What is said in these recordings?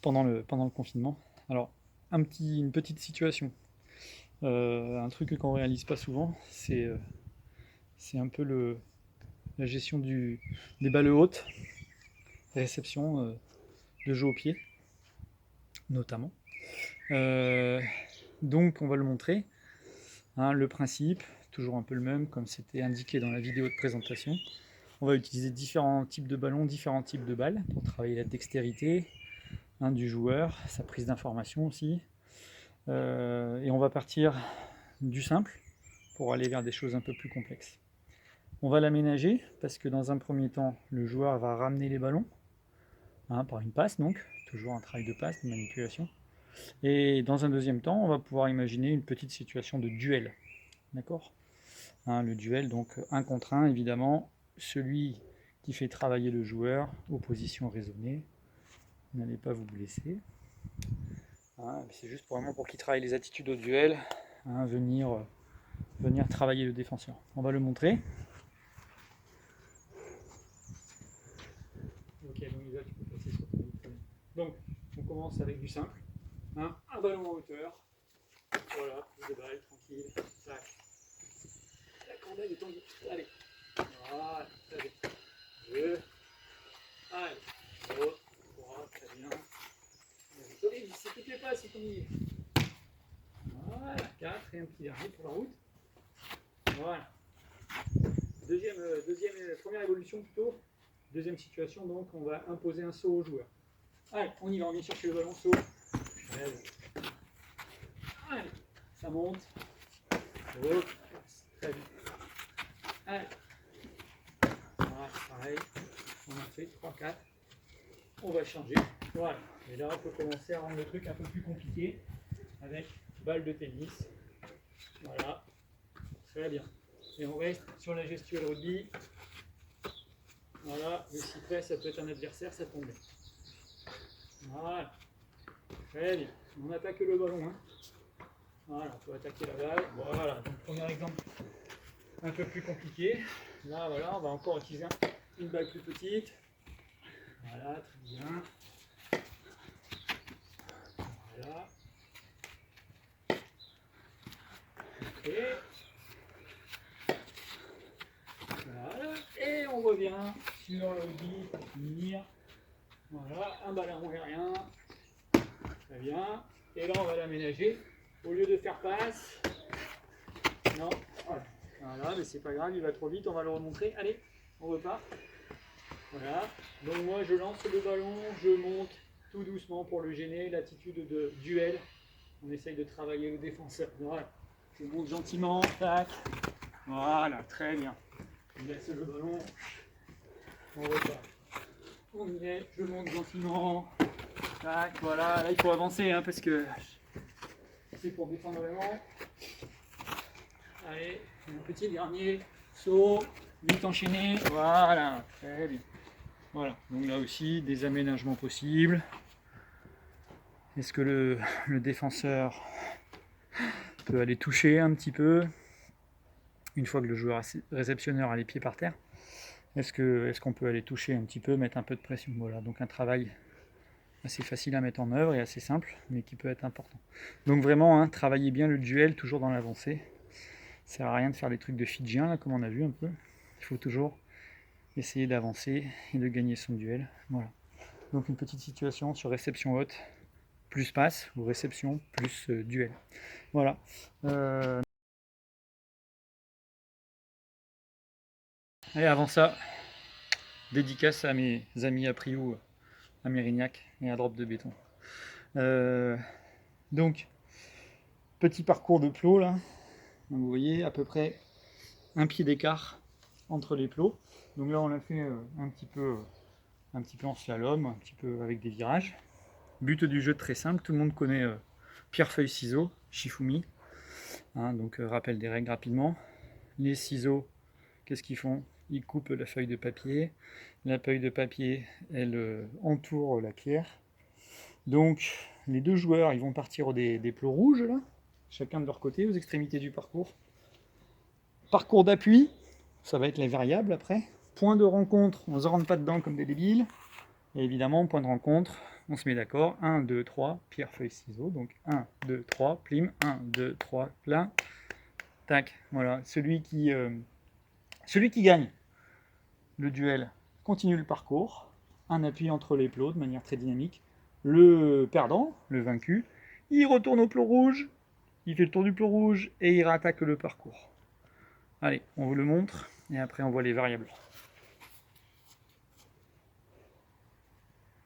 pendant le confinement. Alors, une petite situation, un truc qu'on réalise pas souvent, c'est un peu la gestion des balles hautes, réception de jeu au pied, notamment. Euh, donc, on va le montrer. Hein, le principe, toujours un peu le même, comme c'était indiqué dans la vidéo de présentation. On va utiliser différents types de ballons, différents types de balles pour travailler la dextérité du joueur, sa prise d'information aussi. Et on va partir du simple pour aller vers des choses un peu plus complexes. On va l'aménager parce que dans un premier temps, le joueur va ramener les ballons par une passe, donc toujours un travail de passe, de manipulation. Et dans un deuxième temps, on va pouvoir imaginer une petite situation de duel. D'accord. Le duel, donc un contre un, évidemment, celui qui fait travailler le joueur, opposition raisonnée. N'allez pas vous blesser. C'est juste vraiment pour qu'il travaille les attitudes au duel, venir travailler le défenseur. On va le montrer. Ok, donc là tu peux passer sur ton écran. Donc, on commence avec du simple. Un ballon en hauteur. Voilà, des balles, tranquille. Tac. La candelle est tendue. Allez. Voilà, très bien. Deux. Allez. L'autre. Trois, très bien. Allez, c'est toutes les passes, c'est comme voilà, 4 et un petit dernier pour la route. Voilà. Première évolution plutôt. Deuxième situation, donc on va imposer un saut au joueur. Allez, on y va, on vient chercher le ballon, saut. Allez, ça monte. Hop, très bien. Allez. Voilà, pareil. On a fait 3, 4. On va changer. Voilà. Et là, on peut commencer à rendre le truc un peu plus compliqué avec balle de tennis. Voilà. Très bien. Et on reste sur la gestuelle rugby. Voilà, le sifflet, ça peut être un adversaire, ça tombe bien. Voilà. Très bien. On attaque le ballon. Voilà, on peut attaquer la balle. Voilà, donc premier exemple un peu plus compliqué. Là, voilà, on va encore utiliser une balle plus petite. Voilà, très bien. Voilà. Ok. Voilà. Et on revient sur le rugby pour finir. Voilà, un ballon aérien. Très bien. Et là, on va l'aménager. Au lieu de faire passe, non, voilà, mais c'est pas grave, il va trop vite, on va le remontrer. Allez, on repart. Voilà. Donc moi, je lance le ballon, je monte tout doucement pour le gêner. L'attitude de duel. On essaye de travailler le défenseur. Voilà. Je monte gentiment. Tac. Voilà, très bien. Je laisse le ballon. On repart. On y est. Je monte gentiment. Tac. Voilà. Là, il faut avancer parce que c'est pour défendre vraiment. Allez, un petit dernier saut, vite enchaîné, voilà, très bien. Voilà, donc là aussi, des aménagements possibles. Est-ce que le défenseur peut aller toucher un petit peu une fois que le joueur réceptionneur a les pieds par terre? Est-ce qu'on peut aller toucher un petit peu, mettre un peu de pression? Voilà, donc un travail assez facile à mettre en œuvre et assez simple, mais qui peut être important. Donc vraiment, travaillez bien le duel, toujours dans l'avancée. Ça sert à rien de faire des trucs de Fidjien, là, comme on a vu un peu. Il faut toujours essayer d'avancer et de gagner son duel. Voilà. Donc une petite situation sur réception haute, plus passe, ou réception plus duel. Voilà. Et avant ça, dédicace à mes amis à Priou, à Mérignac et à Drop de Béton. Donc, petit parcours de plots là. Donc, vous voyez à peu près un pied d'écart entre les plots. Donc là, on l'a fait un petit peu en slalom, un petit peu avec des virages. But du jeu très simple, tout le monde connaît pierre, feuille, ciseaux, Shifumi. Donc rappel des règles rapidement. Les ciseaux, qu'est-ce qu'ils font? Ils coupent la feuille de papier. La feuille de papier, elle entoure la pierre. Donc les deux joueurs, ils vont partir des plots rouges, là, chacun de leur côté, aux extrémités du parcours. Parcours d'appui, ça va être les variables après. Point de rencontre, on ne se rentre pas dedans comme des débiles. Et évidemment, point de rencontre, on se met d'accord. 1, 2, 3, pierre, feuille, ciseaux. Donc 1, 2, 3, plim. 1, 2, 3, plein. Tac, voilà. Celui qui gagne le duel continue le parcours. Un appui entre les plots de manière très dynamique. Le perdant, le vaincu, il retourne au plot rouge. Il fait le tour du plot rouge et il rattaque le parcours. Allez, on vous le montre et après on voit les variables.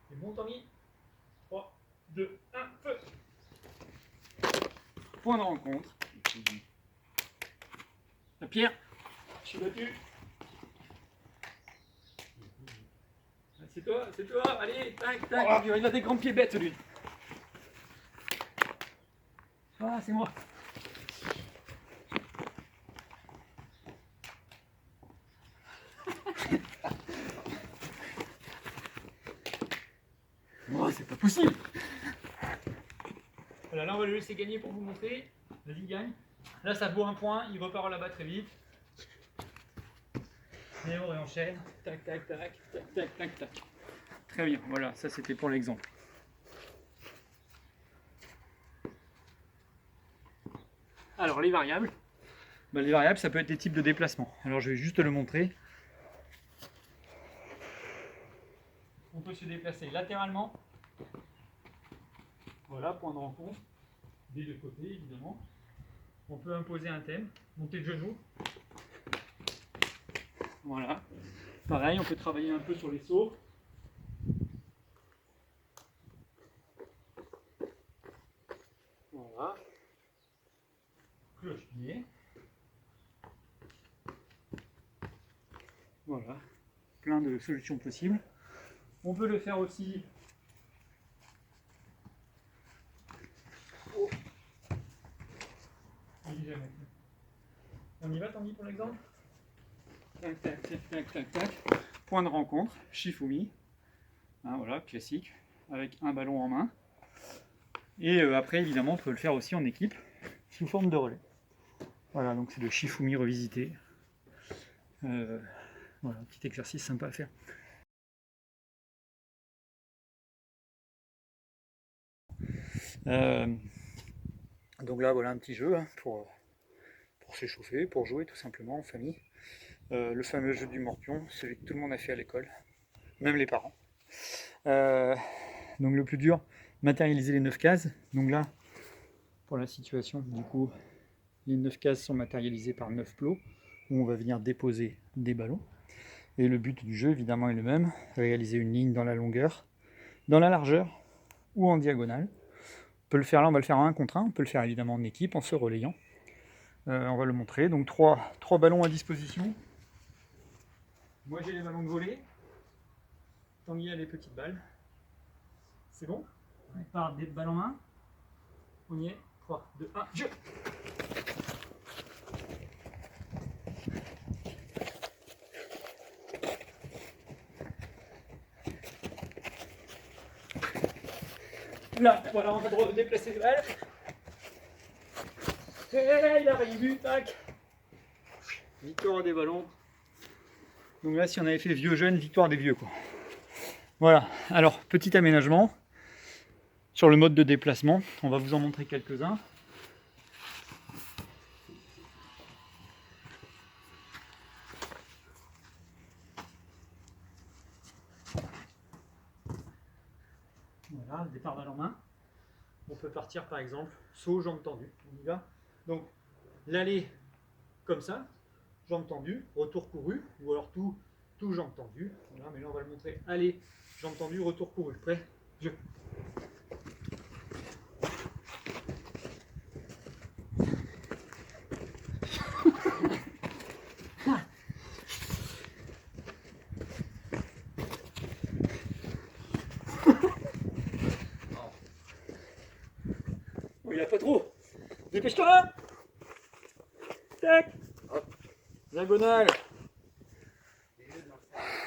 C'est bon, Tommy? 3, 2, 1, feu! Point de rencontre. La pierre, je suis battu. C'est toi, allez, tac, tac. Oh, il a des grands pieds bêtes, lui. Ah, c'est moi. Oh, c'est pas possible. Voilà, là on va le laisser gagner pour vous montrer. Vas-y, gagne. Là ça vaut un point, il repart là-bas très vite. Et on réenchaîne. Tac, tac, tac, tac, tac, tac, tac. Très bien, voilà, ça c'était pour l'exemple. Alors les variables. Les variables, ça peut être des types de déplacement. Alors je vais juste le montrer. On peut se déplacer latéralement. Voilà, point de rencontre. Des deux côtés, évidemment. On peut imposer un thème, monter le genou. Voilà. Pareil, on peut travailler un peu sur les sauts. Voilà. Cloche-pied. Voilà. Plein de solutions possibles. On peut le faire aussi. Oh. On y va, Tanguy, pour l'exemple. Tac, tac, tac, tac, tac, tac. Point de rencontre, Shifumi. Hein, voilà, classique, avec un ballon en main. Et après, évidemment, on peut le faire aussi en équipe, sous forme de relais. Voilà, donc c'est le Shifumi revisité. Voilà, petit exercice sympa à faire. Donc là, voilà un petit jeu hein, pour s'échauffer, pour jouer tout simplement en famille. Le fameux jeu du morpion, celui que tout le monde a fait à l'école, même les parents. Donc le plus dur, matérialiser les 9 cases. Donc là, pour la situation, du coup, les 9 cases sont matérialisées par 9 plots, où on va venir déposer des ballons. Et le but du jeu, évidemment, est le même, réaliser une ligne dans la longueur, dans la largeur ou en diagonale. On peut le faire là, on va le faire en 1 contre 1, on peut le faire évidemment en équipe, en se relayant. On va le montrer, donc 3 ballons à disposition. Moi j'ai les ballons de volée, Tanguy a les petites balles. C'est bon? On part des balles en main. On y est. 3, 2, 1, jeu! Là, voilà, on va déplacer les balles. Et il a réussi, tac! Victoire des ballons. Donc là, si on avait fait vieux jeunes, victoire des vieux, quoi. Voilà, alors, petit aménagement. Sur le mode de déplacement, on va vous en montrer quelques-uns. Voilà, le départ balle en main. On peut partir par exemple, saut, jambes tendues. On y va. Donc, l'aller comme ça, jambes tendues, retour couru, ou alors tout jambes tendues. Voilà, mais là on va le montrer. Aller, jambes tendues, retour couru. Prêt? Jeu. Oh, il a pas trop. Dépêche-toi. Tac. Diagonale.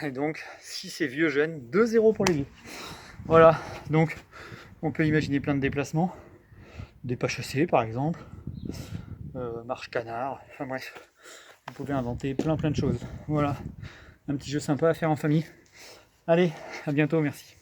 Et donc, si c'est vieux jeune, 2-0 pour les vieux. Voilà, donc on peut imaginer plein de déplacements. Des pas chassés par exemple, marche canard, enfin bref, vous pouvez inventer plein de choses. Voilà, un petit jeu sympa à faire en famille. Allez, à bientôt, merci.